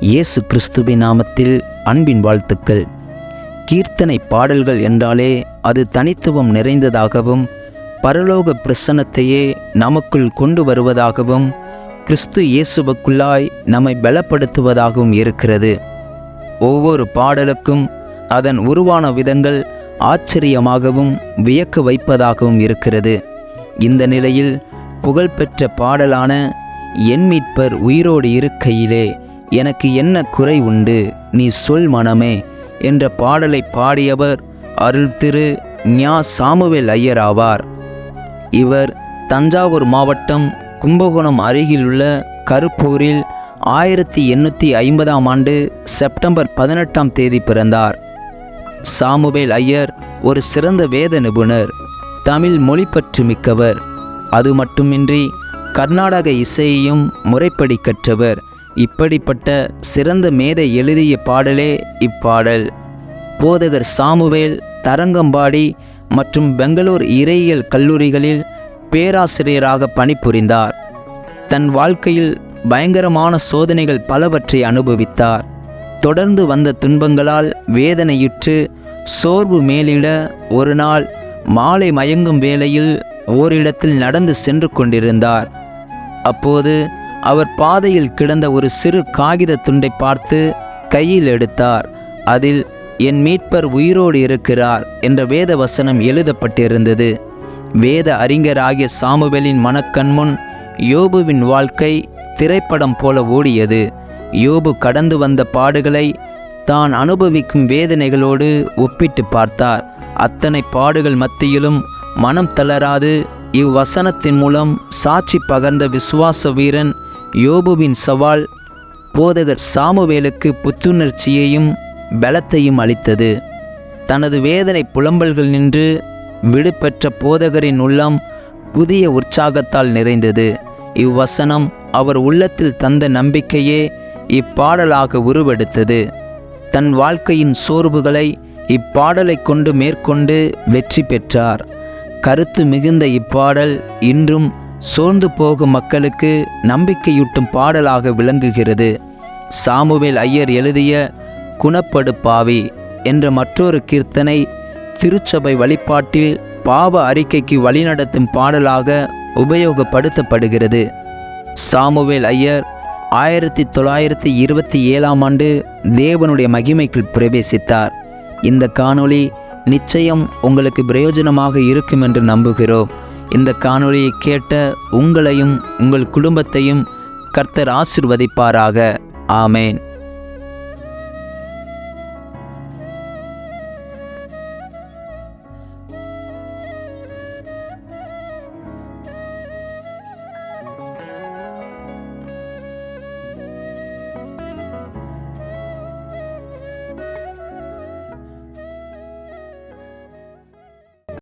இயேசு கிறிஸ்துவின் நாமத்தில் அன்பின் வாழ்த்துக்கள். கீர்த்தனை பாடல்கள் என்றாலே அது தனித்துவம் நிறைந்ததாகவும் பரலோக பிரசன்னத்தையே நமக்குள் கொண்டு வருவதாகவும் கிறிஸ்து இயேசுவுக்குள்ளாய் நம்மை பலப்படுத்துவதாகவும் இருக்கிறது. ஒவ்வொரு பாடலுக்கும் அதன் உருவான விதங்கள் ஆச்சரியமாகவும் வியக்க வைப்பதாகவும் இருக்கிறது. இந்த நிலையில் புகழ்பெற்ற பாடலான என் மீட்பர் உயிரோடு இருக்கையிலே எனக்கு என்ன குறை உண்டு நீ சொல் மனமே என்ற பாடலை பாடியவர் அருள் திரு ஞா சாமுவேல் ஐயர் ஆவார். இவர் தஞ்சாவூர் மாவட்டம் கும்பகோணம் அருகிலுள்ள கருப்பூரில் 1850ஆம் ஆண்டு செப்டம்பர் 18ஆம் தேதி பிறந்தார். சாமுவேல் ஐயர் ஒரு சிறந்த வேத நிபுணர், தமிழ் மொழிப்பற்று மிக்கவர். அது மட்டுமின்றி கர்நாடக இசையையும் முறைப்படி கற்றவர். இப்படிப்பட்ட சிறந்த மேதை எழுதிய பாடலே இப்பாடல். போதகர் சாமுவேல் தரங்கம்பாடி மற்றும் பெங்களூர் இறையியல் கல்லூரிகளில் பேராசிரியராக பணிபுரிந்தார். தன் வாழ்க்கையில் பயங்கரமான சோதனைகள் பலவற்றை அனுபவித்தார். தொடர்ந்து வந்த துன்பங்களால் வேதனையுற்று சோர்வு மேலிட ஒரு நாள் மாலை மயங்கும் வேளையில் ஓரிடத்தில் நடந்து சென்று கொண்டிருந்தார். அப்போது அவர் பாதையில் கிடந்த ஒரு சிறு காகித துண்டை பார்த்து கையில் எடுத்தார். அதில் என் மீட்பர் உயிரோடு இருக்கிறார் என்ற வேத வசனம் எழுதப்பட்டிருந்தது. வேத அறிஞராகிய சாமுவேலின் மனக்கண்முன் யோபுவின் வாழ்க்கை திரைப்படம் போல ஓடியது. யோபு கடந்து வந்த பாடுகளை தான் அனுபவிக்கும் வேதனைகளோடு ஒப்பிட்டு பார்த்தார். அத்தனை பாடுகள் மத்தியிலும் மனம் தளராது இவ்வசனத்தின் மூலம் சாட்சி பகர்ந்த விசுவாச வீரன் யோபுவின் சவால் போதகர் சாமுவேலுக்கு புத்துணர்ச்சியையும் பலத்தையும் அளித்தது. தனது வேதனை புலம்பல்கள் நின்று விடுபெற்ற போதகரின் உள்ளம் புதிய உற்சாகத்தால் நிறைந்தது. இவ்வசனம் அவர் உள்ளத்தில் தந்த நம்பிக்கையே இப்பாடலாக உருவெடுத்தது. தன் வாழ்க்கையின் சோர்வுகளை இப்பாடலை கொண்டு மேற்கொண்டு வெற்றி பெற்றார். கருத்து மிகுந்த இப்பாடல் இன்றும் சோர்ந்து போகும் மக்களுக்கு நம்பிக்கையூட்டும் பாடலாக விளங்குகிறது. சாமுவேல் ஐயர் எழுதிய குணப்படு பாவி என்ற மற்றொரு கீர்த்தனை திருச்சபை வழிபாட்டில் பாவ அறிக்கைக்கு வழிநடத்தும் பாடலாக உபயோகப்படுத்தப்படுகிறது. சாமுவேல் ஐயர் 1927ஆம் ஆண்டு தேவனுடைய மகிமைக்குள் பிரவேசித்தார். இந்த காணொளி நிச்சயம் உங்களுக்கு பிரயோஜனமாக இருக்கும் என்று நம்புகிறோம். இந்த காணொளியை கேட்ட உங்களையும் உங்கள் குடும்பத்தையும் கர்த்தர் ஆசீர்வதிப்பாராக. ஆமேன்.